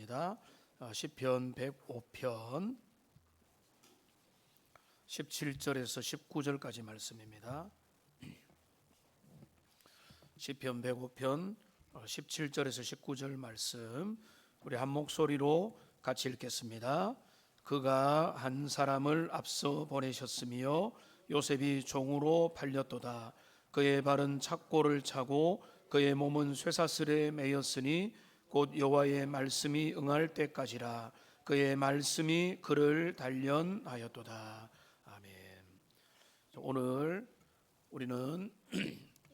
말씀입니다. 시편 105편 17절에서 19절까지 말씀입니다. 시편 105편 17절에서 19절 말씀 우리 한 목소리로 같이 읽겠습니다. 그가 한 사람을 앞서 보내셨으며 요셉이 종으로 팔렸도다. 그의 발은 착고를 차고 그의 몸은 쇠사슬에 매였으니 곧 여호와의 말씀이 응할 때까지라. 그의 말씀이 그를 단련하였도다. 아멘. 오늘 우리는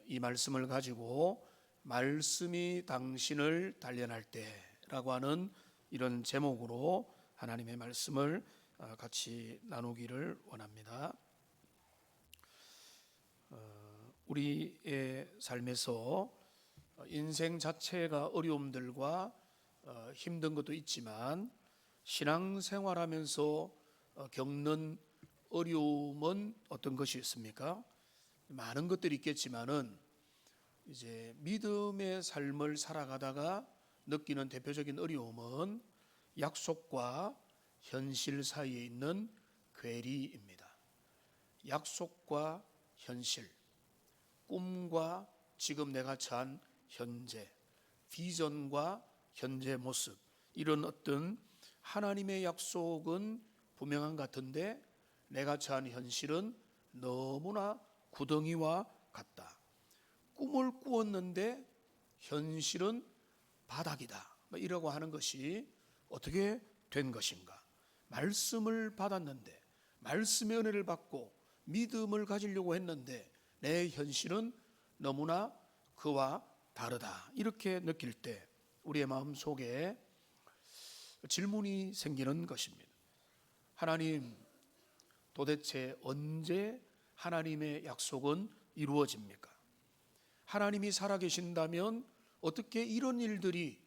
이 말씀을 가지고 말씀이 당신을 단련할 때라고 하는 이런 제목으로 하나님의 말씀을 같이 나누기를 원합니다. 우리의 삶에서 인생 자체가 어려움들과 힘든 것도 있지만 신앙생활하면서 겪는 어려움은 어떤 것이 있습니까? 많은 것들이 있겠지만은 이제 믿음의 삶을 살아가다가 느끼는 대표적인 어려움은 약속과 현실 사이에 있는 괴리입니다. 약속과 현실, 꿈과 지금 내가 처한 현재, 비전과 현재 모습, 이런 어떤 하나님의 약속은 분명한 것 같은데 내가 처한 현실은 너무나 구덩이와 같다. 꿈을 꾸었는데 현실은 바닥이다. 이라고 하는 것이 어떻게 된 것인가? 말씀을 받았는데, 말씀의 은혜를 받고 믿음을 가지려고 했는데 내 현실은 너무나 그와 다르다. 이렇게 느낄 때 우리의 마음 속에 질문이 생기는 것입니다. 하나님, 도대체 언제 하나님의 약속은 이루어집니까? 하나님이 살아계신다면 어떻게 이런 일들이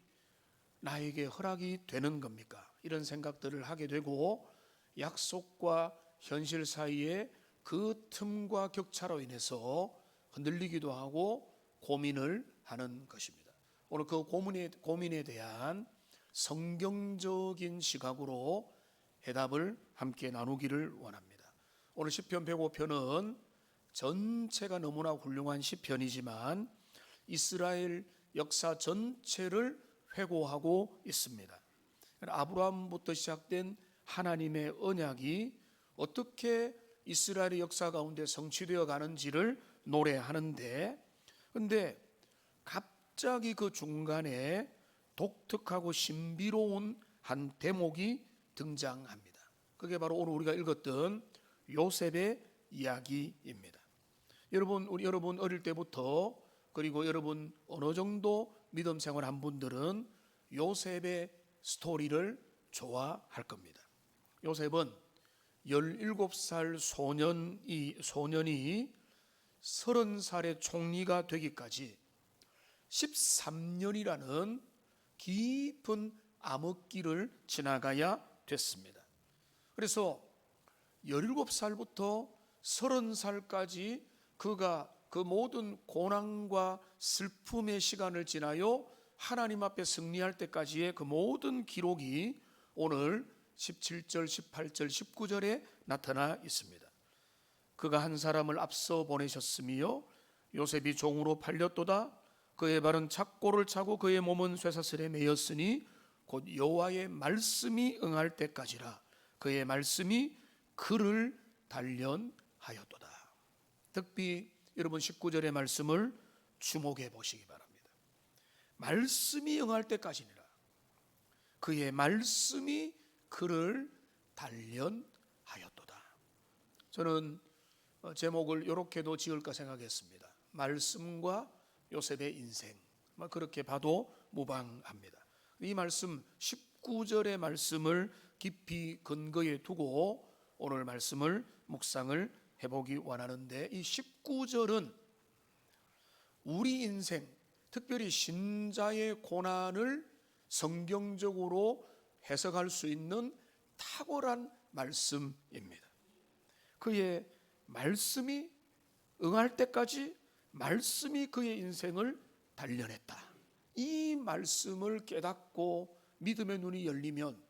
나에게 허락이 되는 겁니까? 이런 생각들을 하게 되고 약속과 현실 사이에 그 틈과 격차로 인해서 흔들리기도 하고 고민을 하는 것입니다. 오늘 그 고민에 대한 성경적인 시각으로 해답을 함께 나누기를 원합니다. 오늘 시편 105편은 전체가 너무나 훌륭한 시편이지만 이스라엘 역사 전체를 회고하고 있습니다. 아브라함부터 시작된 하나님의 언약이 어떻게 이스라엘의 역사 가운데 성취되어 가는지를 노래하는데, 그런데 갑자기 그 중간에 독특하고 신비로운 한 대목이 등장합니다. 그게 바로 오늘 우리가 읽었던 요셉의 이야기입니다. 여러분 어릴 때부터, 그리고 여러분 어느 정도 믿음 생활한 분들은 요셉의 스토리를 좋아할 겁니다. 요셉은 17살 소년이 30살의 총리가 되기까지 13년이라는 깊은 암흑기를 지나가야 됐습니다. 그래서 17살부터 30살까지 그가 그 모든 고난과 슬픔의 시간을 지나요 하나님 앞에 승리할 때까지의 그 모든 기록이 오늘 17절, 18절, 19절에 나타나 있습니다. 그가 한 사람을 앞서 보내셨으며 요셉이 종으로 팔렸도다. 그의 발은 착고를 차고 그의 몸은 쇠사슬에 매였으니 곧 여호와의 말씀이 응할 때까지라. 그의 말씀이 그를 단련하였도다. 특히 여러분 19절의 말씀을 주목해 보시기 바랍니다. 말씀이 응할 때까지니라. 그의 말씀이 그를 단련하였도다. 저는 제목을 이렇게도 지을까 생각했습니다. 말씀과 요셉의 인생, 그렇게 봐도 무방합니다. 이 말씀 19절의 말씀을 깊이 근거에 두고 오늘 말씀을 묵상을 해보기 원하는데, 이 19절은 우리 인생, 특별히 신자의 고난을 성경적으로 해석할 수 있는 탁월한 말씀입니다. 그의 말씀이 응할 때까지 말씀이 그의 인생을 단련했다. 이 말씀을 깨닫고 믿음의 눈이 열리면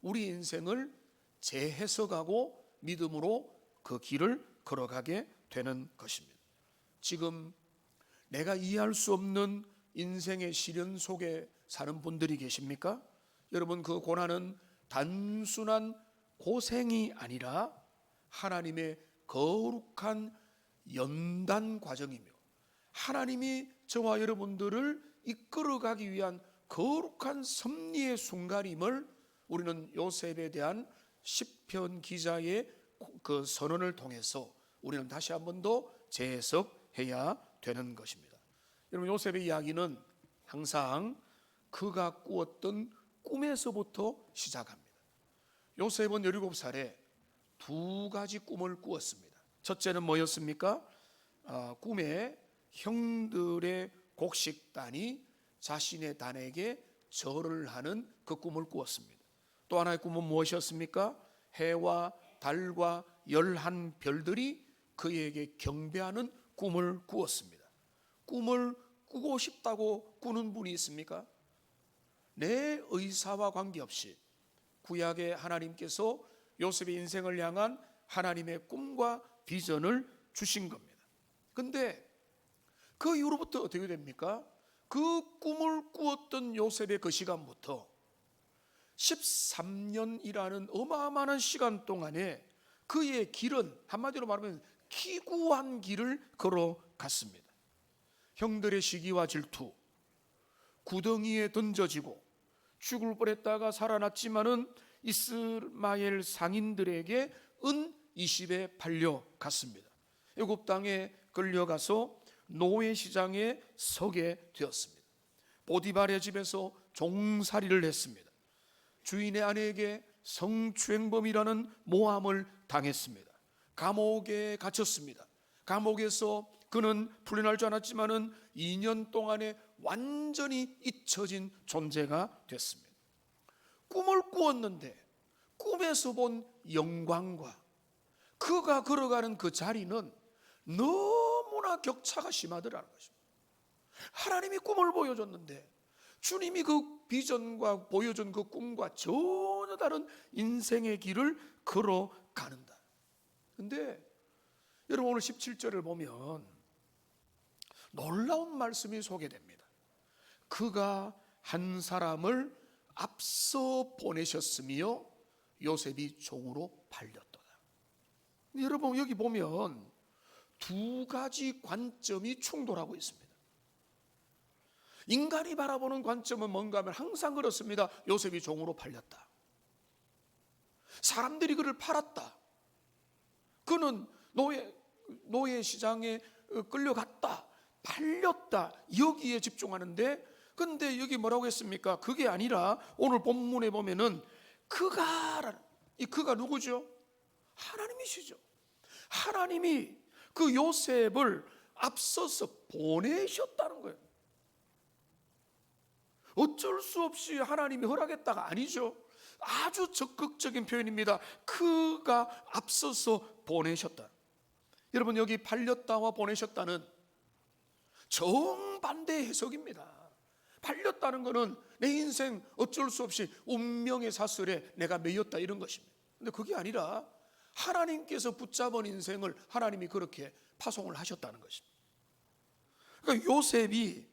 우리 인생을 재해석하고 믿음으로 그 길을 걸어가게 되는 것입니다. 지금 내가 이해할 수 없는 인생의 시련 속에 사는 분들이 계십니까? 여러분, 그 고난은 단순한 고생이 아니라 하나님의 거룩한 연단 과정이며 하나님이 저와 여러분들을 이끌어가기 위한 거룩한 섭리의 순간임을 우리는 요셉에 대한 시편 기자의 그 선언을 통해서 우리는 다시 한 번 더 재해석해야 되는 것입니다. 여러분, 요셉의 이야기는 항상 그가 꾸었던 꿈에서부터 시작합니다. 요셉은 17살에 두 가지 꿈을 꾸었습니다. 첫째는 뭐였습니까? 꿈에 형들의 곡식단이 자신의 단에게 절을 하는 그 꿈을 꾸었습니다. 또 하나의 꿈은 무엇이었습니까? 해와 달과 11별들이 그에게 경배하는 꿈을 꾸었습니다. 꿈을 꾸고 싶다고 꾸는 분이 있습니까? 내 의사와 관계없이 구약의 하나님께서 요셉의 인생을 향한 하나님의 꿈과 비전을 주신 겁니다. 근데 그 이후로부터 어떻게 됩니까? 그 꿈을 꾸었던 요셉의 그 시간부터 13년이라는 어마어마한 시간 동안에 그의 길은 한마디로 말하면 기구한 길을 걸어갔습니다. 형들의 시기와 질투, 구덩이에 던져지고 죽을 뻔했다가 살아났지만은 이스마엘 상인들에게 은 20에 팔려갔습니다. 애굽 땅에 끌려가서 노예 시장에 서게 되었습니다. 보디발의 집에서 종살이를 했습니다. 주인의 아내에게 성추행범이라는 모함을 당했습니다. 감옥에 갇혔습니다. 감옥에서 그는 풀려날 줄 알았지만은 2년 동안에 완전히 잊혀진 존재가 됐습니다. 꿈을 꾸었는데 꿈에서 본 영광과 그가 걸어가는 그 자리는 너무나 격차가 심하더라는 것입니다. 하나님이 꿈을 보여줬는데 주님이 그 비전과 보여준 그 꿈과 전혀 다른 인생의 길을 걸어가는다. 근데 여러분, 오늘 17절을 보면 놀라운 말씀이 소개됩니다. 그가 한 사람을 앞서 보내셨으며 요셉이 종으로 팔렸도다. 여러분, 여기 보면 두 가지 관점이 충돌하고 있습니다. 인간이 바라보는 관점은 뭔가 하면 항상 그렇습니다. 요셉이 종으로 팔렸다. 사람들이 그를 팔았다. 그는 노예 시장에 끌려갔다. 팔렸다. 여기에 집중하는데, 근데 여기 뭐라고 했습니까? 그게 아니라 오늘 본문에 보면은 이 그가 누구죠? 하나님이시죠. 하나님이 그 요셉을 앞서서 보내셨다는 거예요. 어쩔 수 없이 하나님이 허락했다가 아니죠. 아주 적극적인 표현입니다. 그가 앞서서 보내셨다. 여러분, 여기 팔렸다와 보내셨다는 정반대의 해석입니다. 팔렸다는 것은 내 인생 어쩔 수 없이 운명의 사슬에 내가 매였다, 이런 것입니다. 근데 그게 아니라 하나님께서 붙잡은 인생을 하나님이 그렇게 파송을 하셨다는 것입니다. 그러니까 요셉이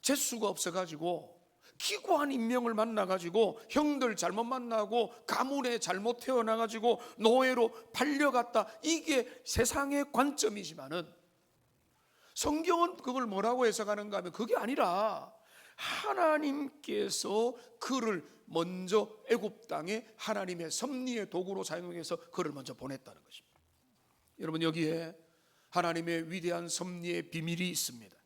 재수가 없어가지고 기구한 인명을 만나가지고 형들 잘못 만나고 가문에 잘못 태어나가지고 노예로 팔려갔다, 이게 세상의 관점이지만은 성경은 그걸 뭐라고 해석하는가 하면 그게 아니라 하나님께서 그를 먼저 애굽 땅에 하나님의 섭리의 도구로 사용해서 그를 먼저 보냈다는 것입니다. 여러분, 여기에 하나님의 위대한 섭리의 비밀이 있습니다.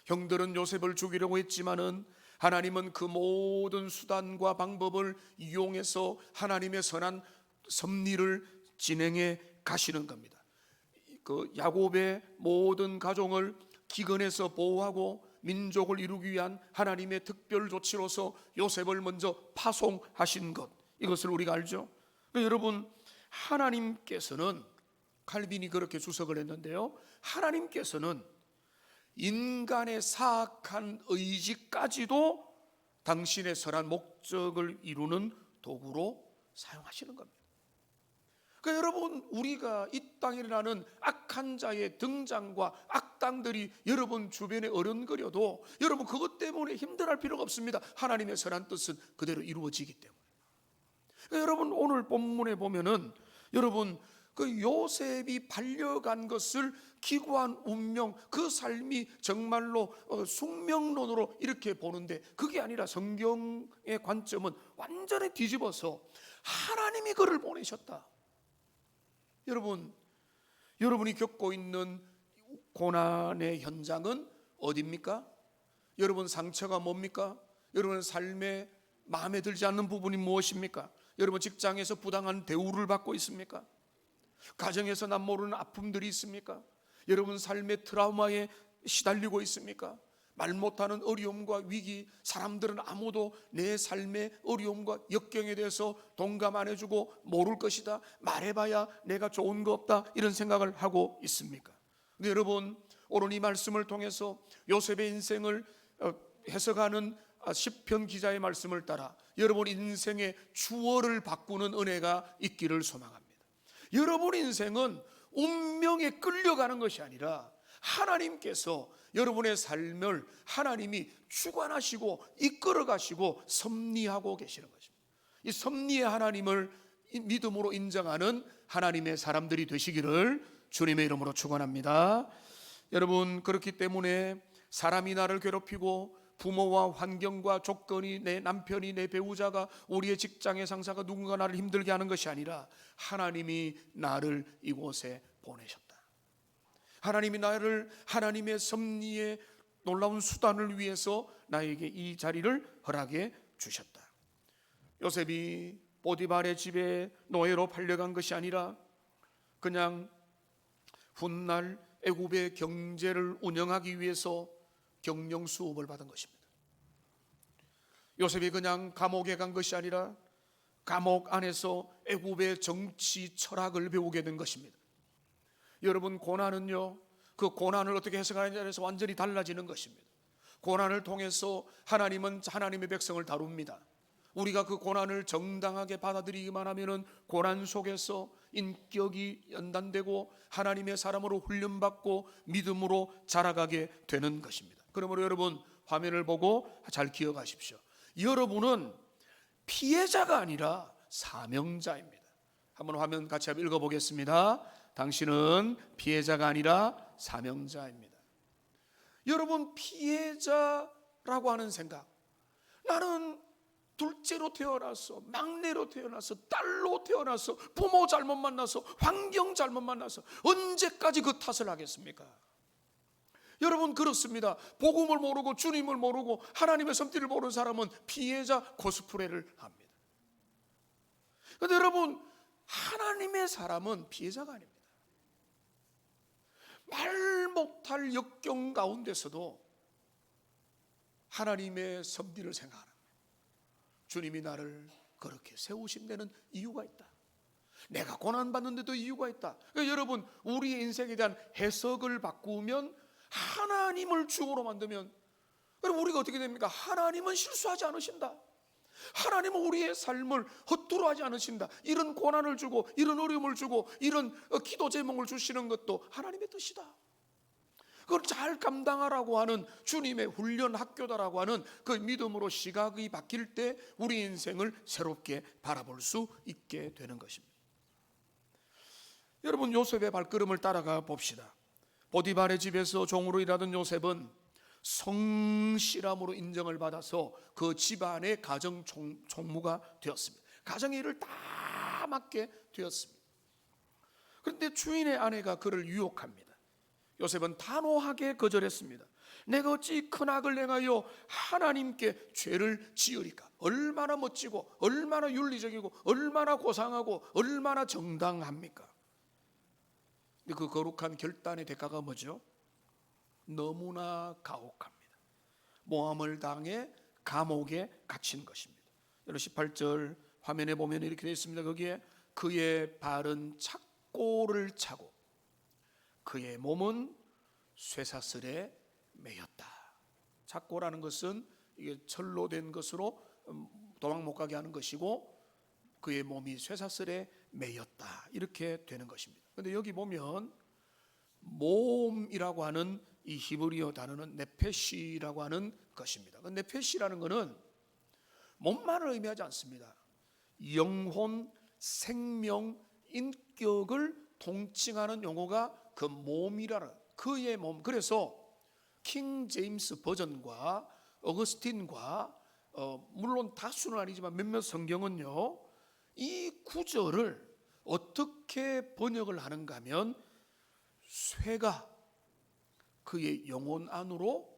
형들은 요셉을 죽이려고 했지만은 하나님은 그 모든 수단과 방법을 이용해서 하나님의 선한 섭리를 진행해 가시는 겁니다. 그 야곱의 모든 가정을 기근에서 보호하고 민족을 이루기 위한 하나님의 특별 조치로서 요셉을 먼저 파송하신 것, 이것을 우리가 알죠. 여러분, 하나님께서는, 칼빈이 그렇게 주석을 했는데요, 하나님께서는 인간의 사악한 의지까지도 당신의 선한 목적을 이루는 도구로 사용하시는 겁니다. 그러니까 여러분, 우리가 이 땅에 일어나는 악한 자의 등장과 악당들이 여러분 주변에 어른거려도 여러분 그것 때문에 힘들어할 필요가 없습니다. 하나님의 선한 뜻은 그대로 이루어지기 때문에. 그러니까 여러분, 오늘 본문에 보면은 여러분 그 요셉이 반려간 것을 기구한 운명, 그 삶이 정말로 숙명론으로 이렇게 보는데, 그게 아니라 성경의 관점은 완전히 뒤집어서 하나님이 그를 보내셨다. 여러분, 여러분이 겪고 있는 고난의 현장은 어디입니까? 여러분 상처가 뭡니까? 여러분 삶에 마음에 들지 않는 부분이 무엇입니까? 여러분 직장에서 부당한 대우를 받고 있습니까? 가정에서 남 모르는 아픔들이 있습니까? 여러분 삶의 트라우마에 시달리고 있습니까? 말 못하는 어려움과 위기, 사람들은 아무도 내 삶의 어려움과 역경에 대해서 동감 안 해주고 모를 것이다, 말해봐야 내가 좋은 거 없다, 이런 생각을 하고 있습니까? 근데 여러분, 오늘 이 말씀을 통해서 요셉의 인생을 해석하는 시편 기자의 말씀을 따라 여러분 인생의 주어를 바꾸는 은혜가 있기를 소망합니다. 여러분 인생은 운명에 끌려가는 것이 아니라 하나님께서 여러분의 삶을 하나님이 주관하시고 이끌어가시고 섭리하고 계시는 것입니다. 이 섭리의 하나님을 믿음으로 인정하는 하나님의 사람들이 되시기를 주님의 이름으로 축원합니다. 여러분, 그렇기 때문에 사람이 나를 괴롭히고 부모와 환경과 조건이, 내 남편이, 내 배우자가, 우리의 직장의 상사가 누군가 나를 힘들게 하는 것이 아니라 하나님이 나를 이곳에 보내셨다. 하나님이 나를 하나님의 섭리의 놀라운 수단을 위해서 나에게 이 자리를 허락해 주셨다. 요셉이 보디발의 집에 노예로 팔려간 것이 아니라 그냥 훗날 애굽의 경제를 운영하기 위해서 경영 수업을 받은 것입니다. 요셉이 그냥 감옥에 간 것이 아니라 감옥 안에서 애굽의 정치 철학을 배우게 된 것입니다. 여러분, 고난은요, 그 고난을 어떻게 해석하느냐에 따라서 완전히 달라지는 것입니다. 고난을 통해서 하나님은 하나님의 백성을 다룹니다. 우리가 그 고난을 정당하게 받아들이기만 하면은 고난 속에서 인격이 연단되고 하나님의 사람으로 훈련받고 믿음으로 자라가게 되는 것입니다. 그러므로 여러분, 화면을 보고 잘 기억하십시오. 여러분은 피해자가 아니라 사명자입니다. 한번 화면 같이 한번 읽어보겠습니다. 당신은 피해자가 아니라 사명자입니다. 여러분, 피해자라고 하는 생각, 나는 둘째로 태어나서, 막내로 태어나서, 딸로 태어나서, 부모 잘못 만나서, 환경 잘못 만나서 언제까지 그 탓을 하겠습니까? 여러분, 그렇습니다. 복음을 모르고 주님을 모르고 하나님의 섭리를 모르는 사람은 피해자 코스프레를 합니다. 그런데 여러분, 하나님의 사람은 피해자가 아닙니다. 말 못할 역경 가운데서도 하나님의 섭리를 생각하는 거예요. 주님이 나를 그렇게 세우신 데는 이유가 있다. 내가 고난받는데도 이유가 있다. 그러니까 여러분, 우리의 인생에 대한 해석을 바꾸면, 하나님을 주어로 만들면, 그럼 우리가 어떻게 됩니까? 하나님은 실수하지 않으신다. 하나님은 우리의 삶을 헛되이 하지 않으신다. 이런 고난을 주고 이런 어려움을 주고 이런 기도 제목을 주시는 것도 하나님의 뜻이다. 그걸 잘 감당하라고 하는 주님의 훈련 학교다라고 하는 그 믿음으로 시각이 바뀔 때 우리 인생을 새롭게 바라볼 수 있게 되는 것입니다. 여러분, 요셉의 발걸음을 따라가 봅시다. 보디발의 집에서 종으로 일하던 요셉은 성실함으로 인정을 받아서 그 집안의 가정 총무가 되었습니다. 가정의 일을 다 맡게 되었습니다. 그런데 주인의 아내가 그를 유혹합니다. 요셉은 단호하게 거절했습니다. 내가 어찌 큰 악을 행하여 하나님께 죄를 지으리까? 얼마나 멋지고 얼마나 윤리적이고 얼마나 고상하고 얼마나 정당합니까? 근데 그 거룩한 결단의 대가가 뭐죠? 너무나 가혹합니다. 모함을 당해 감옥에 갇힌 것입니다. 여러분, 18절 화면에 보면 이렇게 되어 있습니다. 거기에 그의 발은 착고를 차고 그의 몸은 쇠사슬에 매였다. 착고라는 것은 이게 철로 된 것으로 도망 못 가게 하는 것이고 그의 몸이 쇠사슬에 매였다 이렇게 되는 것입니다. 그런데 여기 보면 몸이라고 하는 이 히브리어 단어는 네페시라고 하는 것입니다. 네페시라는 것은 몸만을 의미하지 않습니다. 영혼, 생명, 인격을 통칭하는 용어가 그 몸이라는 그의 몸. 그래서 킹 제임스 버전과 어거스틴과 물론 다수는 아니지만 몇몇 성경은요 이 구절을 어떻게 번역을 하는가 하면 쇠가 그의 영혼 안으로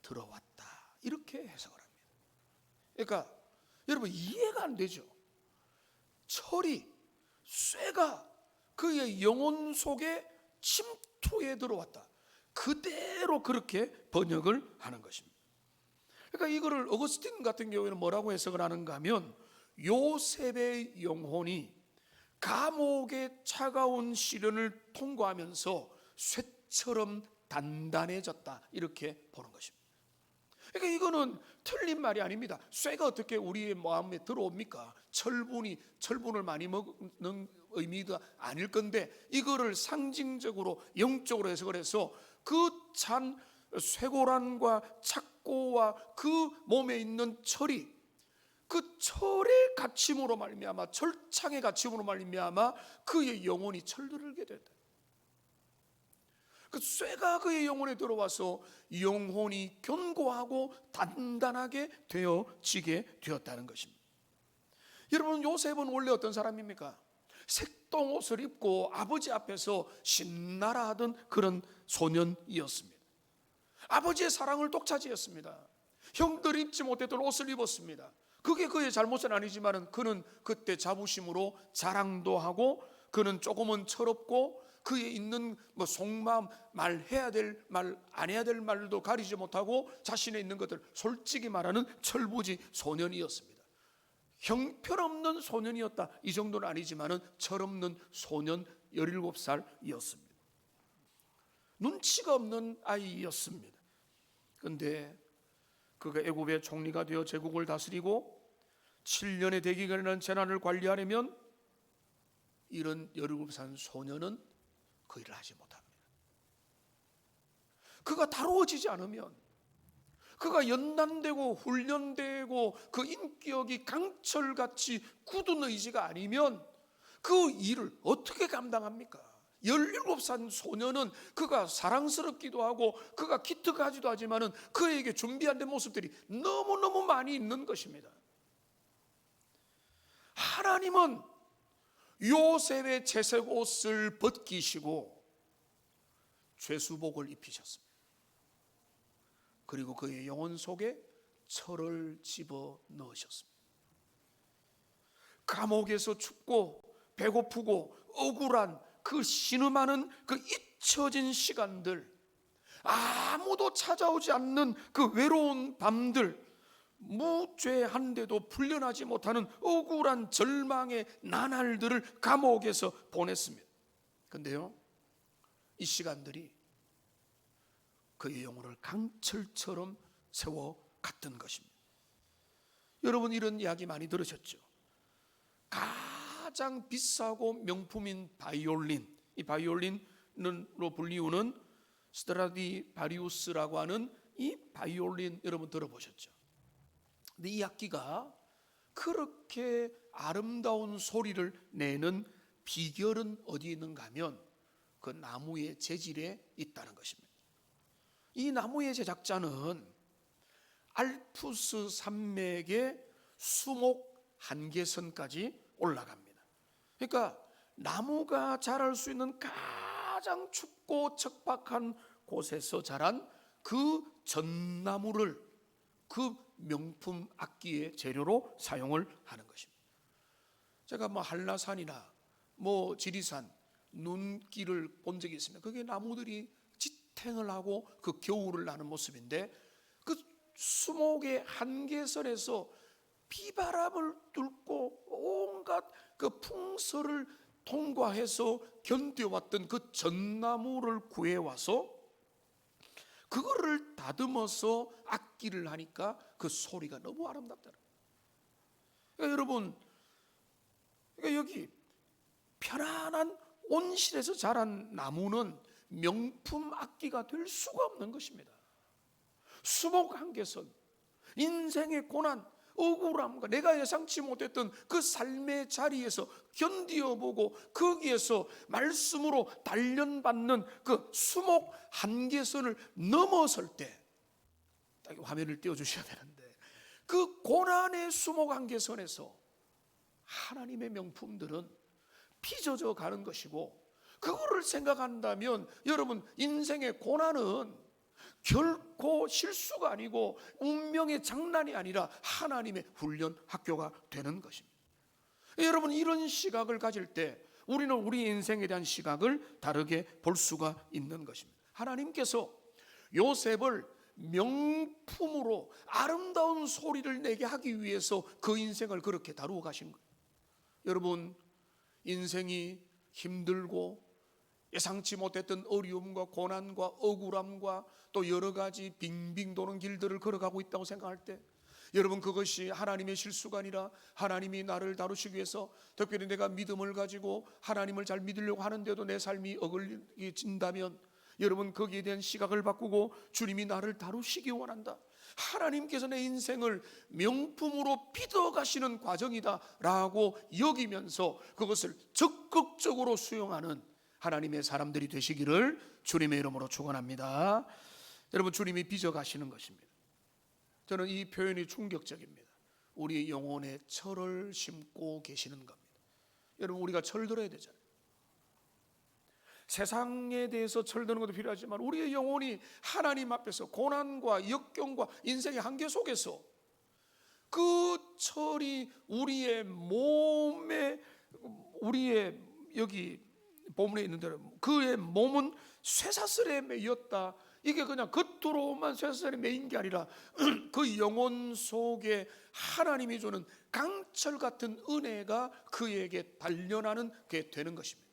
들어왔다 이렇게 해석을 합니다. 그러니까 여러분 이해가 안 되죠. 철이 쇠가 그의 영혼 속에 침투해 들어왔다. 그대로 그렇게 번역을 하는 것입니다. 그러니까 이거를 어거스틴 같은 경우에는 뭐라고 해석을 하는가 하면 요셉의 영혼이 감옥의 차가운 시련을 통과하면서 쇠처럼 단단해졌다 이렇게 보는 것입니다. 그러니까 이거는 틀린 말이 아닙니다. 쇠가 어떻게 우리의 마음에 들어옵니까? 철분을 많이 먹는 의미가 아닐 건데 이거를 상징적으로 영적으로 해석을 해서 그 찬 쇠고란과 착고와 그 몸에 있는 철이 그 철의 갇힘으로 말미암아 철창의 갇힘으로 말미암아 그의 영혼이 철들게 됐다. 그 쇠가 그의 영혼에 들어와서 영혼이 견고하고 단단하게 되어지게 되었다는 것입니다. 여러분 요셉은 원래 어떤 사람입니까? 색동옷을 입고 아버지 앞에서 신나라 하던 그런 소년이었습니다. 아버지의 사랑을 독차지했습니다. 형들이 입지 못했던 옷을 입었습니다. 그게 그의 잘못은 아니지만 그는 그때 자부심으로 자랑도 하고 그는 조금은 철없고 그의 있는 속마음 말해야 될 말 안 해야 될 말도 가리지 못하고 자신의 있는 것들 솔직히 말하는 철부지 소년이었습니다. 형편없는 소년이었다 이 정도는 아니지만은 철없는 소년 17살이었습니다. 눈치가 없는 아이였습니다. 그런데 그가 애굽의 총리가 되어 제국을 다스리고 7년의 대기간이라는 재난을 관리하려면 이런 17살 소년은 그 일을 하지 못합니다. 그가 다루어지지 않으면 그가 연단되고 훈련되고 그 인격이 강철같이 굳은 의지가 아니면 그 일을 어떻게 감당합니까? 17살 소년은 그가 사랑스럽기도 하고 그가 기특하지도 하지만은 그에게 준비 안 된 모습들이 너무너무 많이 있는 것입니다. 하나님은 요셉의 채색 옷을 벗기시고 죄수복을 입히셨습니다. 그리고 그의 영혼 속에 철을 집어 넣으셨습니다. 감옥에서 춥고 배고프고 억울한 그 신음하는 그 잊혀진 시간들, 아무도 찾아오지 않는 그 외로운 밤들, 무죄한데도 풀려나지 못하는 억울한 절망의 나날들을 감옥에서 보냈습니다. 그런데요, 이 시간들이 그의 영혼을 강철처럼 세워갔던 것입니다. 여러분 이런 이야기 많이 들으셨죠? 가장 비싸고 명품인 바이올린, 이 바이올린으로 불리우는 스트라디바리우스라고 하는 이 바이올린 여러분 들어보셨죠? 근데 이 악기가 그렇게 아름다운 소리를 내는 비결은 어디에 있는가 하면 그 나무의 재질에 있다는 것입니다. 이 나무의 제작자는 알프스 산맥의 수목 한계선까지 올라갑니다. 그러니까 나무가 자랄 수 있는 가장 춥고 척박한 곳에서 자란 그 전나무를 그 명품 악기의 재료로 사용을 하는 것입니다. 제가 한라산이나 지리산 눈길을 본 적이 있습니다. 그게 나무들이 지탱을 하고 그 겨울을 나는 모습인데 그 수목의 한계선에서 비바람을 뚫고 온갖 그 풍설을 통과해서 견뎌왔던 그 전나무를 구해와서 그거를 다듬어서 악기를 하니까 그 소리가 너무 아름답더라고요. 그러니까 여러분, 그러니까 여기 편안한 온실에서 자란 나무는 명품 악기가 될 수가 없는 것입니다. 수목 한개선, 인생의 고난, 억울함과 내가 예상치 못했던 그 삶의 자리에서 견디어보고 거기에서 말씀으로 단련받는 그 수목 한계선을 넘어설 때, 딱 화면을 띄워주셔야 되는데, 그 고난의 수목 한계선에서 하나님의 명품들은 빚어져 가는 것이고, 그거를 생각한다면 여러분, 인생의 고난은 결코 실수가 아니고 운명의 장난이 아니라 하나님의 훈련 학교가 되는 것입니다. 여러분, 이런 시각을 가질 때 우리는 우리 인생에 대한 시각을 다르게 볼 수가 있는 것입니다. 하나님께서 요셉을 명품으로 아름다운 소리를 내게 하기 위해서 그 인생을 그렇게 다루어 가신 거예요. 여러분, 인생이 힘들고 예상치 못했던 어려움과 고난과 억울함과 또 여러 가지 빙빙 도는 길들을 걸어가고 있다고 생각할 때, 여러분, 그것이 하나님의 실수가 아니라 하나님이 나를 다루시기 위해서, 특별히 내가 믿음을 가지고 하나님을 잘 믿으려고 하는데도 내 삶이 어글린다면, 여러분, 거기에 대한 시각을 바꾸고 주님이 나를 다루시기 원한다, 하나님께서 내 인생을 명품으로 빚어 가시는 과정이다 라고 여기면서 그것을 적극적으로 수용하는 하나님의 사람들이 되시기를 주님의 이름으로 축원합니다. 여러분, 주님이 빚어 가시는 것입니다. 저는 이 표현이 충격적입니다. 우리 영혼에 철을 심고 계시는 겁니다. 여러분, 우리가 철들어야 되잖아요. 세상에 대해서 철드는 것도 필요하지만 우리의 영혼이 하나님 앞에서 고난과 역경과 인생의 한계 속에서 그 철이 우리의 몸에, 우리의 여기 본문에 있는 대로 그의 몸은 쇠사슬에 매였다. 이게 그냥 겉으로만 쇠사슬에 매인 게 아니라 그 영혼 속에 하나님이 주는 강철 같은 은혜가 그에게 단련하는 게 되는 것입니다.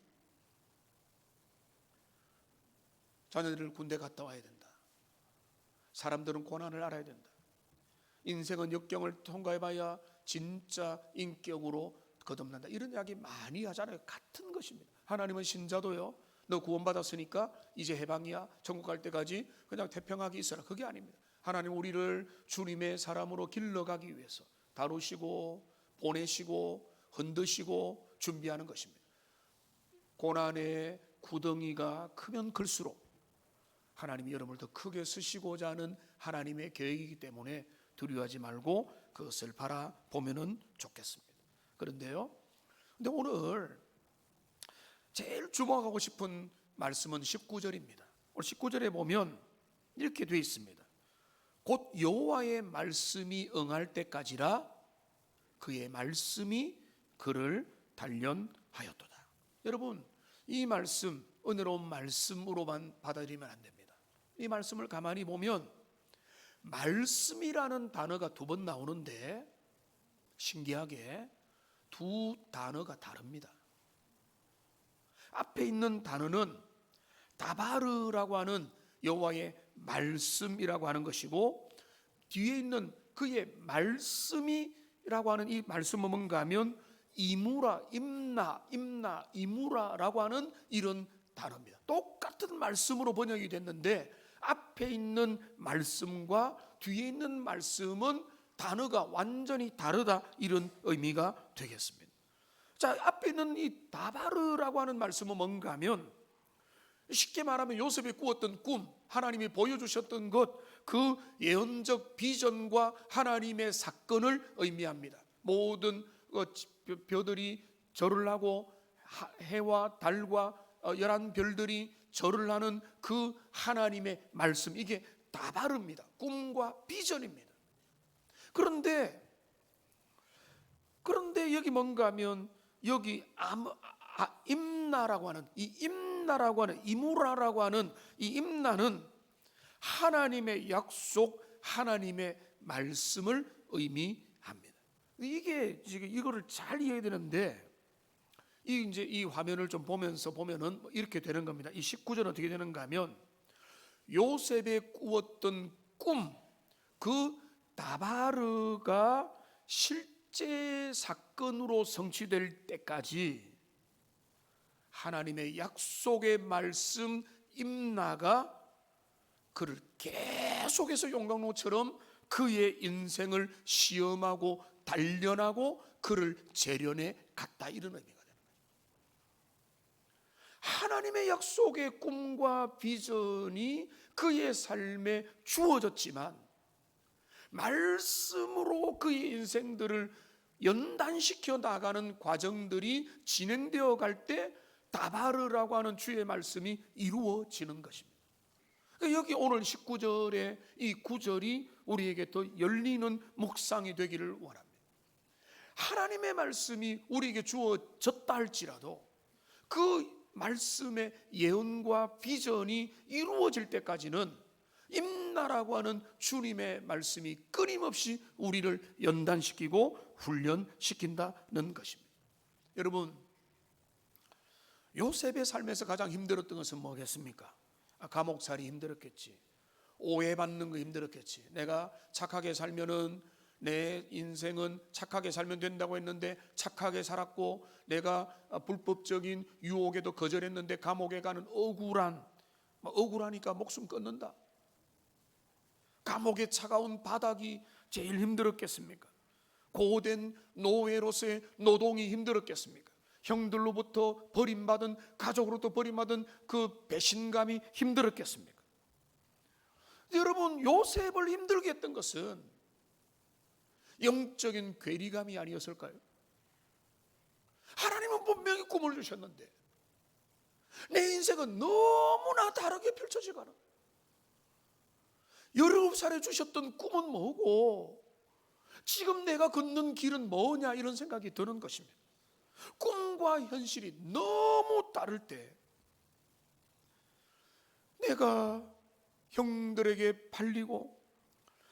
자녀들을 군대 갔다 와야 된다. 사람들은 고난을 알아야 된다. 인생은 역경을 통과해봐야 진짜 인격으로 거듭난다. 이런 이야기 많이 하잖아요. 같은 것입니다. 하나님은 신자도요, 너 구원받았으니까 이제 해방이야, 천국 갈 때까지 그냥 태평하게 있어라, 그게 아닙니다. 하나님 우리를 주님의 사람으로 길러가기 위해서 다루시고 보내시고 흔드시고 준비하는 것입니다. 고난의 구덩이가 크면 클수록 하나님이 여러분을 더 크게 쓰시고자 하는 하나님의 계획이기 때문에 두려워하지 말고 그것을 바라보면 좋겠습니다. 그런데 오늘 제일 주목하고 싶은 말씀은 19절입니다. 오늘 19절에 보면 이렇게 되어 있습니다. 곧 여호와의 말씀이 응할 때까지라 그의 말씀이 그를 단련하였도다. 여러분, 이 말씀, 은혜로운 말씀으로만 받아들이면 안 됩니다. 이 말씀을 가만히 보면 말씀이라는 단어가 2번 나오는데 신기하게 두 단어가 다릅니다. 앞에 있는 단어는 다바르라고 하는 여호와의 말씀이라고 하는 것이고, 뒤에 있는 그의 말씀이라고 하는 이 말씀은 뭔가 하면 이무라, 이무라라고 하는 이런 단어입니다. 똑같은 말씀으로 번역이 됐는데 앞에 있는 말씀과 뒤에 있는 말씀은 단어가 완전히 다르다, 이런 의미가 되겠습니다. 자, 앞에 있는 이 다바르라고 하는 말씀은 뭔가 하면 쉽게 말하면 요셉이 꾸었던 꿈, 하나님이 보여주셨던 것, 그 예언적 비전과 하나님의 사건을 의미합니다. 모든 별들이 절을 하고 해와 달과 11별들이 절을 하는 그 하나님의 말씀, 이게 다바르입니다. 꿈과 비전입니다. 그런데 여기 뭔가 하면 여기 임나라고 하는 이무라라고 하는 이 임나는 하나님의 약속, 하나님의 말씀을 의미합니다. 이게 지금 이거를 잘 이해해야 되는데, 이제 이 화면을 좀 보면은 이렇게 되는 겁니다. 이 19절은 어떻게 되는가 하면 요셉의 꾸었던 꿈, 그 다바르가 실제 사건으로 성취될 때까지 하나님의 약속의 말씀 임나가 그를 계속해서 용광로처럼 그의 인생을 시험하고 단련하고 그를 재련해 갔다, 이런 의미가 되는 거예요. 하나님의 약속의 꿈과 비전이 그의 삶에 주어졌지만 말씀으로 그의 인생들을 연단시켜 나가는 과정들이 진행되어 갈 때 다바르라고 하는 주의 말씀이 이루어지는 것입니다. 여기 오늘 19절의 이 구절이 우리에게 더 열리는 묵상이 되기를 원합니다. 하나님의 말씀이 우리에게 주어졌다 할지라도 그 말씀의 예언과 비전이 이루어질 때까지는 임나라고 하는 주님의 말씀이 끊임없이 우리를 연단시키고 훈련시킨다는 것입니다. 여러분, 요셉의 삶에서 가장 힘들었던 것은 뭐겠습니까? 감옥살이 힘들었겠지, 오해받는 거 힘들었겠지, 내가 착하게 살면은 내 인생은 착하게 살면 된다고 했는데 착하게 살았고, 내가 불법적인 유혹에도 거절했는데 감옥에 가는 억울하니까 목숨 끊는다. 감옥의 차가운 바닥이 제일 힘들었겠습니까? 고된 노예로서의 노동이 힘들었겠습니까? 형들로부터 버림받은, 가족으로부터 버림받은 그 배신감이 힘들었겠습니까? 여러분, 요셉을 힘들게 했던 것은 영적인 괴리감이 아니었을까요? 하나님은 분명히 꿈을 주셨는데 내 인생은 너무나 다르게 펼쳐지가는, 17살에 주셨던 꿈은 뭐고 지금 내가 걷는 길은 뭐냐, 이런 생각이 드는 것입니다. 꿈과 현실이 너무 다를 때 내가 형들에게 팔리고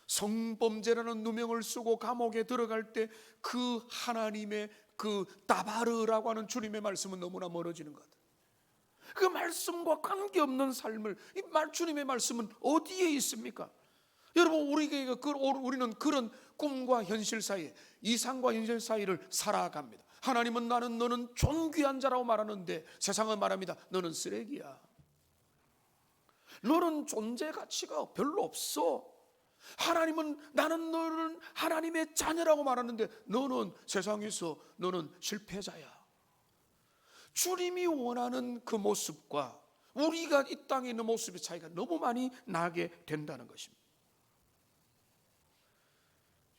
성범죄라는 누명을 쓰고 감옥에 들어갈 때 그 하나님의 그 다바르라고 하는 주님의 말씀은 너무나 멀어지는 것 같아요. 그 말씀과 관계없는 삶을, 이 주님의 말씀은 어디에 있습니까? 여러분, 우리는 그런 꿈과 현실 사이에, 이상과 현실 사이를 살아갑니다. 하나님은 너는 존귀한 자라고 말하는데 세상은 말합니다. 너는 쓰레기야. 너는 존재 가치가 별로 없어. 하나님은 너는 하나님의 자녀라고 말하는데 너는 세상에서 너는 실패자야. 주님이 원하는 그 모습과 우리가 이 땅에 있는 모습의 차이가 너무 많이 나게 된다는 것입니다.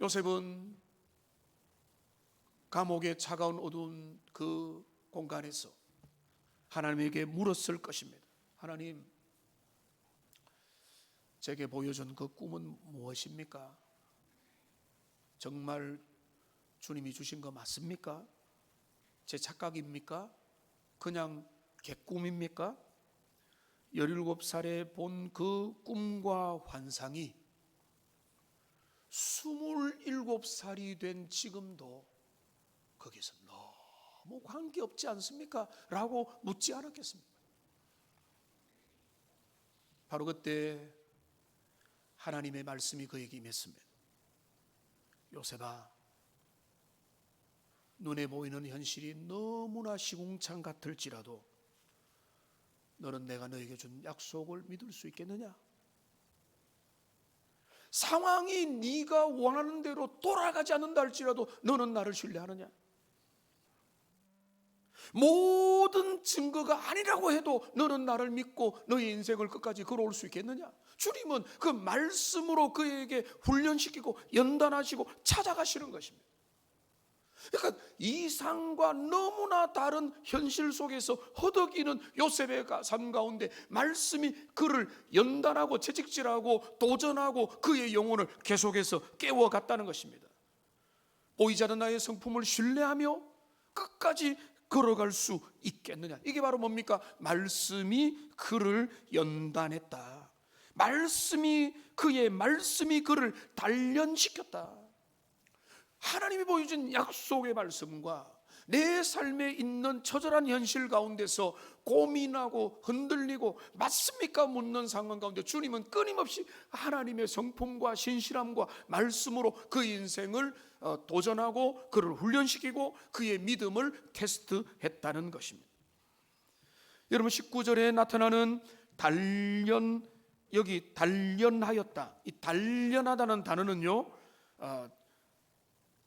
요셉은 감옥의 차가운 어두운 그 공간에서 하나님에게 물었을 것입니다. 하나님, 제게 보여준 그 꿈은 무엇입니까? 정말 주님이 주신 거 맞습니까? 제 착각입니까? 그냥 개꿈입니까? 17살에 본 그 꿈과 환상이 27살이 된 지금도 거기서 너무 관계없지 않습니까? 라고 묻지 않았겠습니까? 바로 그때 하나님의 말씀이 그에게 임했습니다. 요셉아, 눈에 보이는 현실이 너무나 시궁창 같을지라도 너는 내가 너에게 준 약속을 믿을 수 있겠느냐? 상황이 네가 원하는 대로 돌아가지 않는다 할지라도 너는 나를 신뢰하느냐? 모든 증거가 아니라고 해도 너는 나를 믿고 너의 인생을 끝까지 걸어올 수 있겠느냐? 주님은 그 말씀으로 그에게 훈련시키고 연단하시고 찾아가시는 것입니다. 그러니까 이상과 너무나 다른 현실 속에서 허덕이는 요셉의 삶 가운데 말씀이 그를 연단하고 채찍질하고 도전하고 그의 영혼을 계속해서 깨워갔다는 것입니다. 보이지 않는 나의 성품을 신뢰하며 끝까지 걸어갈 수 있겠느냐? 이게 바로 뭡니까? 말씀이 그를 연단했다. 그의 말씀이 그를 단련시켰다. 하나님이 보여준 약속의 말씀과 내 삶에 있는 처절한 현실 가운데서 고민하고 흔들리고 맞습니까? 묻는 상황 가운데 주님은 끊임없이 하나님의 성품과 신실함과 말씀으로 그 인생을 도전하고 그를 훈련시키고 그의 믿음을 테스트했다는 것입니다. 여러분 19절에 나타나는 여기 단련하였다. 이 단련하다는 단어는요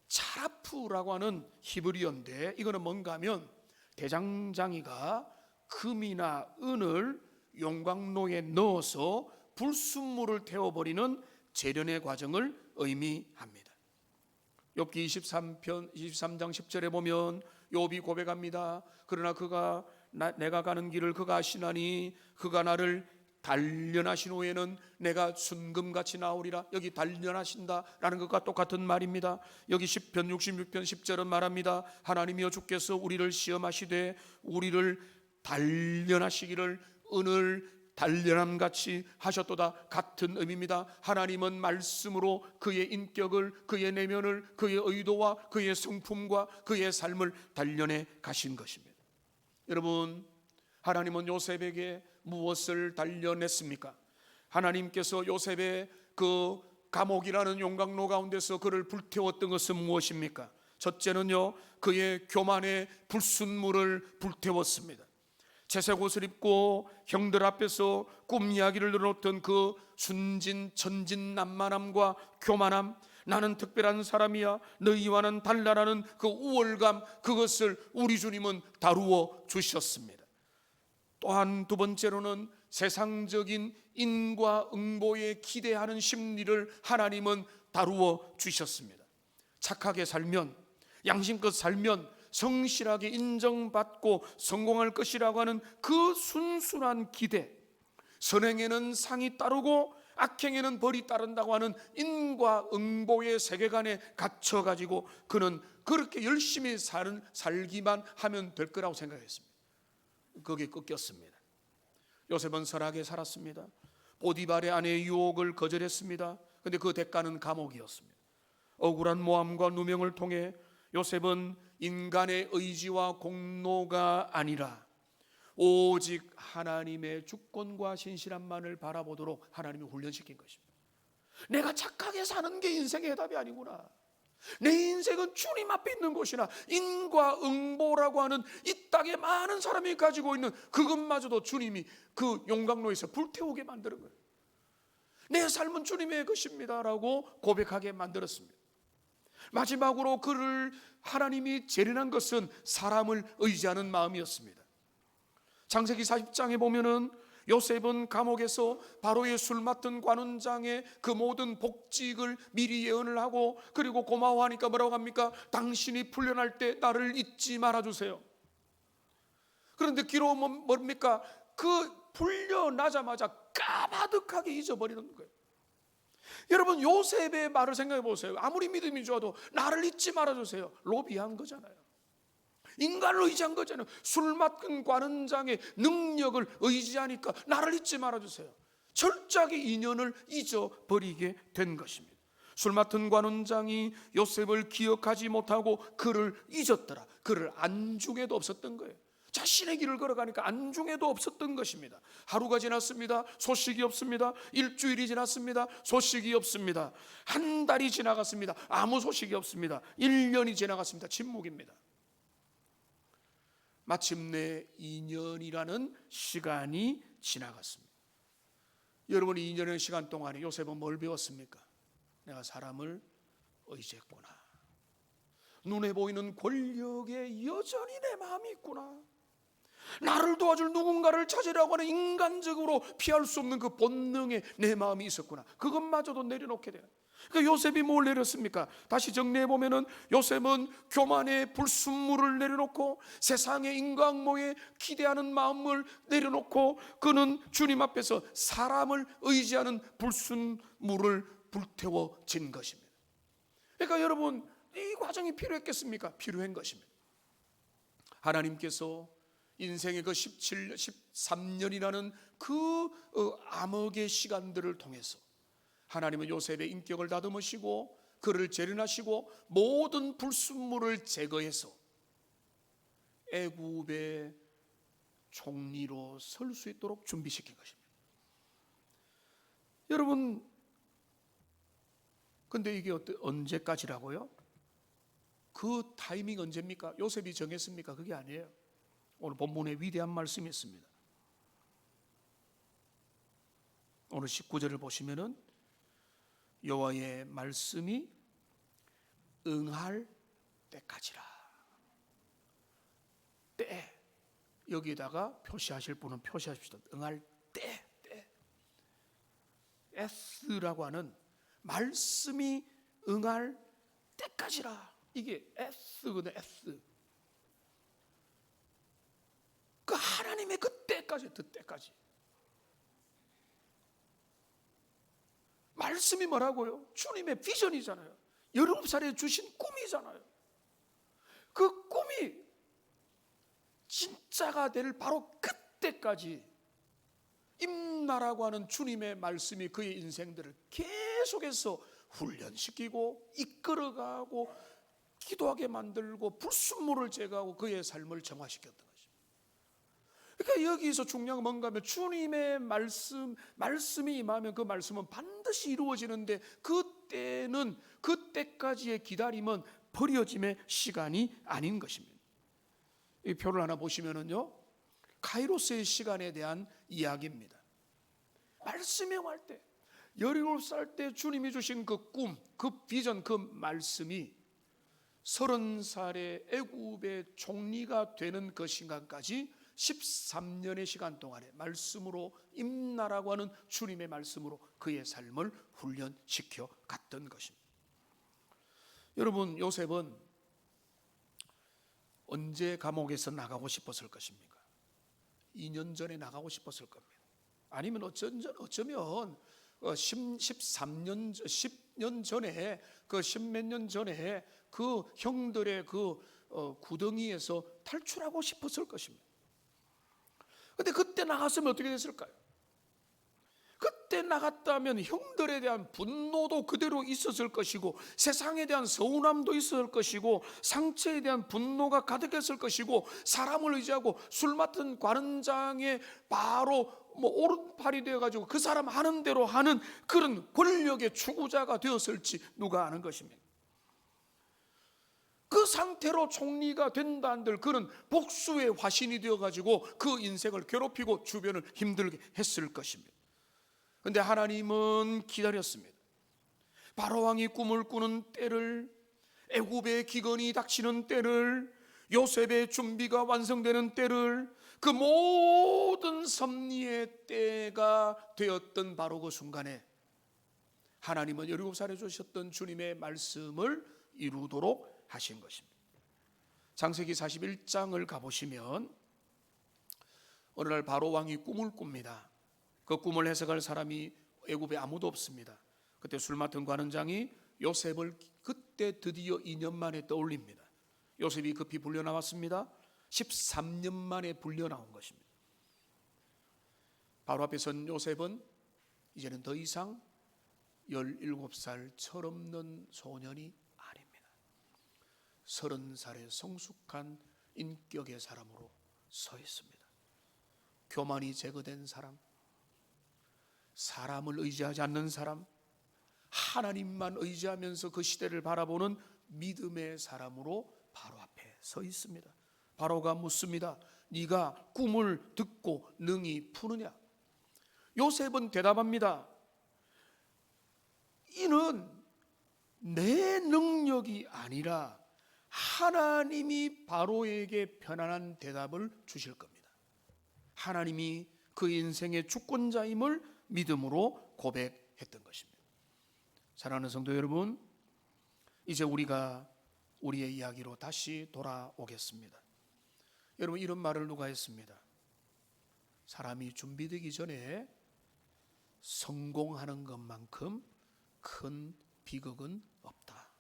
차라프라고 하는 히브리어인데, 이거는 뭔가 하면 대장장이가 금이나 은을 용광로에 넣어서 불순물을 태워버리는 재련의 과정을 의미합니다. 욥기 23장 10절에 보면 욥이 고백합니다. 그러나 내가 가는 길을 그가 아시나니 그가 나를 단련하신 후에는 내가 순금같이 나오리라. 여기 단련하신다라는 것과 똑같은 말입니다. 여기 10편 66편 10절은 말합니다. 하나님이여 주께서 우리를 시험하시되 우리를 단련하시기를 은을 단련함같이 하셨도다. 같은 의미입니다. 하나님은 말씀으로 그의 인격을, 그의 내면을, 그의 의도와 그의 성품과 그의 삶을 단련해 가신 것입니다. 여러분, 하나님은 요셉에게 무엇을 단련했습니까? 하나님께서 요셉의 그 감옥이라는 용광로 가운데서 그를 불태웠던 것은 무엇입니까? 첫째는요, 그의 교만의 불순물을 불태웠습니다. 채색 옷을 입고 형들 앞에서 꿈 이야기를 들었던 그 순진 천진난만함과 교만함, 나는 특별한 사람이야, 너희와는 달라라는 그 우월감, 그것을 우리 주님은 다루어 주셨습니다. 또한 두 번째로는 세상적인 인과응보에 기대하는 심리를 하나님은 다루어 주셨습니다. 착하게 살면, 양심껏 살면 성실하게 인정받고 성공할 것이라고 하는 그 순수한 기대, 선행에는 상이 따르고 악행에는 벌이 따른다고 하는 인과응보의 세계관에 갇혀가지고 그는 그렇게 열심히 살기만 하면 될 거라고 생각했습니다. 거기에 꺾였습니다. 요셉은 선하게 살았습니다. 보디발의 아내의 유혹을 거절했습니다. 그런데 그 대가는 감옥이었습니다. 억울한 모함과 누명을 통해 요셉은 인간의 의지와 공로가 아니라 오직 하나님의 주권과 신실함만을 바라보도록 하나님이 훈련시킨 것입니다. 내가 착하게 사는 게 인생의 해답이 아니구나. 내 인생은 주님 앞에 있는 곳이나 인과응보라고 하는 이 땅에 많은 사람이 가지고 있는 그것마저도 주님이 그 용광로에서 불태우게 만드는 거예요. 내 삶은 주님의 것입니다라고 고백하게 만들었습니다. 마지막으로 그를 하나님이 재련한 것은 사람을 의지하는 마음이었습니다. 창세기 40장에 보면은 요셉은 감옥에서 바로의 술 맡은 관원장의 그 모든 복직을 미리 예언을 하고, 그리고 고마워하니까 뭐라고 합니까? 당신이 풀려날 때 나를 잊지 말아주세요. 그런데 기록은 뭡니까? 그 풀려나자마자 까마득하게 잊어버리는 거예요. 여러분, 요셉의 말을 생각해 보세요. 아무리 믿음이 좋아도 나를 잊지 말아주세요. 로비한 거잖아요. 인간을 의지한 거잖아요. 술 맡은 관원장의 능력을 의지하니까 나를 잊지 말아주세요. 철저하게 인연을 잊어버리게 된 것입니다. 술 맡은 관원장이 요셉을 기억하지 못하고 그를 잊었더라. 그를 안중에도 없었던 거예요. 자신의 길을 걸어가니까 안중에도 없었던 것입니다. 하루가 지났습니다. 소식이 없습니다. 일주일이 지났습니다. 소식이 없습니다. 한 달이 지나갔습니다. 아무 소식이 없습니다. 1년이 지나갔습니다. 침묵입니다. 마침내 2년이라는 시간이 지나갔습니다. 여러분, 2년의 시간 동안에 요셉은 뭘 배웠습니까? 내가 사람을 의지했구나. 눈에 보이는 권력에 여전히 내 마음이 있구나. 나를 도와줄 누군가를 찾으려고 하는 인간적으로 피할 수 없는 그 본능에 내 마음이 있었구나. 그것마저도 내려놓게 되는. 그러니까 요셉이 뭘 내렸습니까? 다시 정리해 보면은 요셉은 교만의 불순물을 내려놓고 세상의 인과응보에 기대하는 마음을 내려놓고 그는 주님 앞에서 사람을 의지하는 불순물을 불태워진 것입니다. 그러니까 여러분, 이 과정이 필요했겠습니까? 필요한 것입니다. 하나님께서 인생의 그 13년이라는 그 암흑의 시간들을 통해서 하나님은 요셉의 인격을 다듬으시고 그를 재련하시고 모든 불순물을 제거해서 애굽의 총리로 설 수 있도록 준비시킨 것입니다. 여러분, 근데 이게 언제까지라고요? 그 타이밍 언제입니까? 요셉이 정했습니까? 그게 아니에요. 오늘 본문에 위대한 말씀이 있습니다. 오늘 19절을 보시면은 여호와의 말씀이 응할 때까지라. 때, 여기다가 표시하실 분은 표시하십시오. 응할 때. S라고 하는 말씀이 응할 때까지라. 이게 S거든. S. 그 하나님의 그때까지, 그때까지. 말씀이 뭐라고요? 주님의 비전이잖아요. 17살에 주신 꿈이잖아요. 그 꿈이 진짜가 될 바로 그때까지 임나라고 하는 주님의 말씀이 그의 인생들을 계속해서 훈련시키고 이끌어가고 기도하게 만들고 불순물을 제거하고 그의 삶을 정화시켰던 것입니다. 그러니까 여기서 중요한 건 뭔가 하면 주님의 말씀이 임하면 그 말씀은 반드시 이루어지는데 그때는 그때까지의 기다림은 버려짐의 시간이 아닌 것입니다. 이 표를 하나 보시면은요, 카이로스의 시간에 대한 이야기입니다. 말씀이 할 때 17살 때 주님이 주신 그 꿈, 그 비전, 그 말씀이 30살의 애굽의 총리가 되는 그 시간까지 13년의 시간 동안에 말씀으로 임나라고 하는 주님의 말씀으로 그의 삶을 훈련시켜 갔던 것입니다. 여러분, 요셉은 언제 감옥에서 나가고 싶었을 것입니까? 2년 전에 나가고 싶었을 겁니다. 아니면 어쩌면 13년, 10년 전에, 그 십몇 년 전에 그 형들의 그 구덩이에서 탈출하고 싶었을 것입니다. 그런데 그때 나갔으면 어떻게 됐을까요? 그때 나갔다면 형들에 대한 분노도 그대로 있었을 것이고 세상에 대한 서운함도 있었을 것이고 상처에 대한 분노가 가득했을 것이고 사람을 의지하고 술 맡은 관원장의 바로 오른팔이 되어가지고 그 사람 하는 대로 하는 그런 권력의 추구자가 되었을지 누가 아는 것입니까? 그 상태로 총리가 된다 한들 그는 복수의 화신이 되어가지고 그 인생을 괴롭히고 주변을 힘들게 했을 것입니다. 그런데 하나님은 기다렸습니다. 바로왕이 꿈을 꾸는 때를, 애굽의 기근이 닥치는 때를, 요셉의 준비가 완성되는 때를, 그 모든 섭리의 때가 되었던 바로 그 순간에 하나님은 17살에 주셨던 주님의 말씀을 이루도록 하신 것입니다. 창세기 41장을 가보시면 어느 날 바로왕이 꿈을 꿉니다. 그 꿈을 해석할 사람이 애굽에 아무도 없습니다. 그때 술 맡은 관원장이 요셉을 그때 드디어 2년 만에 떠올립니다. 요셉이 급히 불려 나왔습니다. 13년 만에 불려 나온 것입니다. 바로 앞에 선 요셉은 이제는 더 이상 17살 철없는 소년이 아닙니다. 30살의 성숙한 인격의 사람으로 서 있습니다. 교만이 제거된 사람, 사람을 의지하지 않는 사람, 하나님만 의지하면서 그 시대를 바라보는 믿음의 사람으로 바로 앞에 서 있습니다. 바로가 묻습니다. 네가 꿈을 듣고 능히 푸느냐? 요셉은 대답합니다. 이는 내 능력이 아니라 하나님이 바로에게 편안한 대답을 주실 겁니다. 하나님이 그 인생의 주권자임을 믿음으로 고백했던 것입니다. 사랑하는 성도 여러분, 이제 우리가 우리의 이야기로 다시 돌아오겠습니다. 여러분, 이런 말을 누가 했습니다. 사람이 준비되기 전에 성공하는 것만큼 큰 비극은 없다.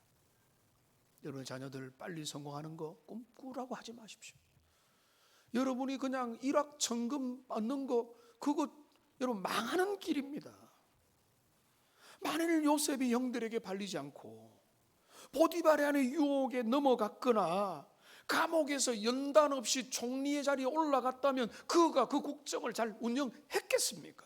여러분, 자녀들 빨리 성공하는 거 꿈꾸라고 하지 마십시오. 여러분이 그냥 일확천금 얻는 거, 그거 여러분 망하는 길입니다. 만일 요셉이 형들에게 발리지 않고 보디발의 안에 유혹에 넘어갔거나 감옥에서 연단 없이 총리의 자리에 올라갔다면 그가 그 국정을 잘 운영했겠습니까?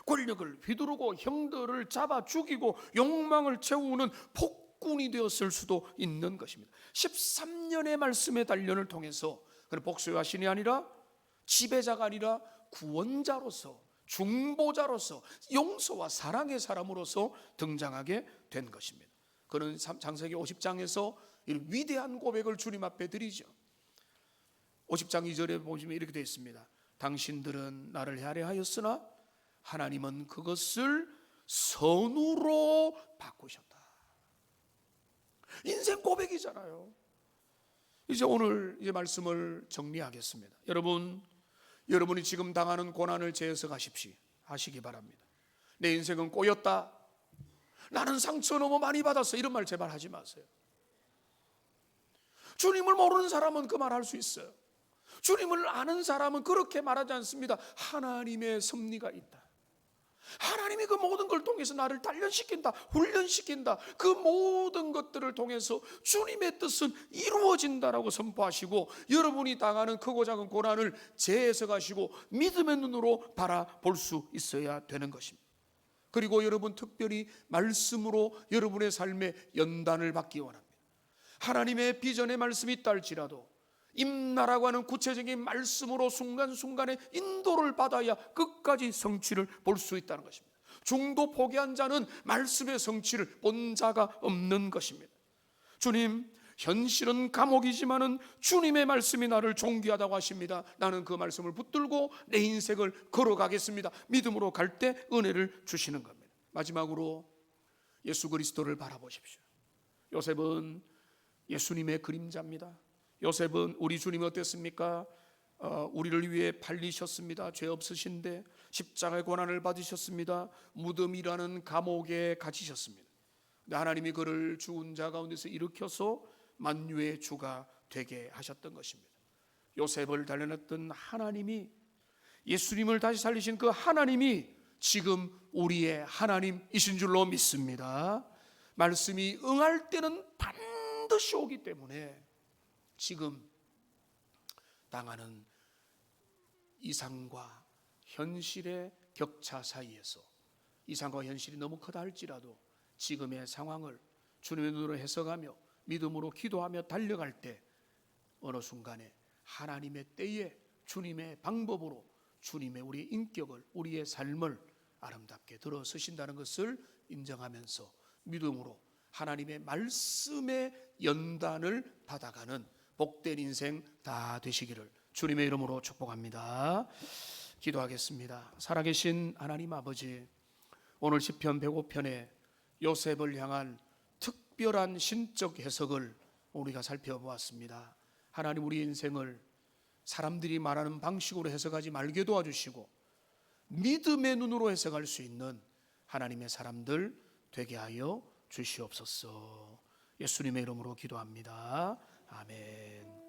권력을 휘두르고 형들을 잡아 죽이고 욕망을 채우는 폭군이 되었을 수도 있는 것입니다. 13년의 말씀의 단련을 통해서 그는 복수의 신이 아니라 지배자가 아니라 구원자로서, 중보자로서, 용서와 사랑의 사람으로서 등장하게 된 것입니다. 그는 창세기 50장에서 이 위대한 고백을 주님 앞에 드리죠. 50장 2절에 보시면 이렇게 되어 있습니다. 당신들은 나를 할애하였으나 하나님은 그것을 선으로 바꾸셨다. 인생 고백이잖아요. 이제 오늘 이제 말씀을 정리하겠습니다. 여러분이 지금 당하는 고난을 재해석하시기 바랍니다. 내 인생은 꼬였다. 나는 상처 너무 많이 받았어. 이런 말 제발 하지 마세요. 주님을 모르는 사람은 그 말 할 수 있어요. 주님을 아는 사람은 그렇게 말하지 않습니다. 하나님의 섭리가 있다. 하나님이 그 모든 걸 통해서 나를 단련시킨다, 훈련시킨다. 그 모든 것들을 통해서 주님의 뜻은 이루어진다라고 선포하시고, 여러분이 당하는 크고 작은 고난을 재해석하시고 믿음의 눈으로 바라볼 수 있어야 되는 것입니다. 그리고 여러분 특별히 말씀으로 여러분의 삶에 연단을 받기 원합니다. 하나님의 비전의 말씀이 있다 할지라도 임나라고 하는 구체적인 말씀으로 순간순간에 인도를 받아야 끝까지 성취를 볼 수 있다는 것입니다. 중도 포기한 자는 말씀의 성취를 본 자가 없는 것입니다. 주님, 현실은 감옥이지만은 주님의 말씀이 나를 존귀하다고 하십니다. 나는 그 말씀을 붙들고 내 인생을 걸어가겠습니다. 믿음으로 갈 때 은혜를 주시는 겁니다. 마지막으로 예수 그리스도를 바라보십시오. 요셉은 예수님의 그림자입니다. 요셉은 우리 주님이 어땠습니까? 우리를 위해 팔리셨습니다. 죄 없으신데 십자가의 고난을 받으셨습니다. 무덤이라는 감옥에 갇히셨습니다. 근데 하나님이 그를 죽은 자 가운데서 일으켜서 만유의 주가 되게 하셨던 것입니다. 요셉을 달려냈던 하나님이, 예수님을 다시 살리신 그 하나님이 지금 우리의 하나님이신 줄로 믿습니다. 말씀이 응할 때는 반드시 오기 때문에 지금 당하는 이상과 현실의 격차 사이에서, 이상과 현실이 너무 크다 할지라도 지금의 상황을 주님의 눈으로 해석하며 믿음으로 기도하며 달려갈 때 어느 순간에 하나님의 때에 주님의 방법으로 주님의 우리의 인격을, 우리의 삶을 아름답게 들어서신다는 것을 인정하면서 믿음으로 하나님의 말씀의 연단을 받아가는 복된 인생 다 되시기를 주님의 이름으로 축복합니다. 기도하겠습니다. 살아계신 하나님 아버지, 오늘 시편 105편에 요셉을 향한 특별한 신적 해석을 우리가 살펴보았습니다. 하나님, 우리 인생을 사람들이 말하는 방식으로 해석하지 말게 도와주시고 믿음의 눈으로 해석할 수 있는 하나님의 사람들 되게 하여 주시옵소서. 예수님의 이름으로 기도합니다. 아멘.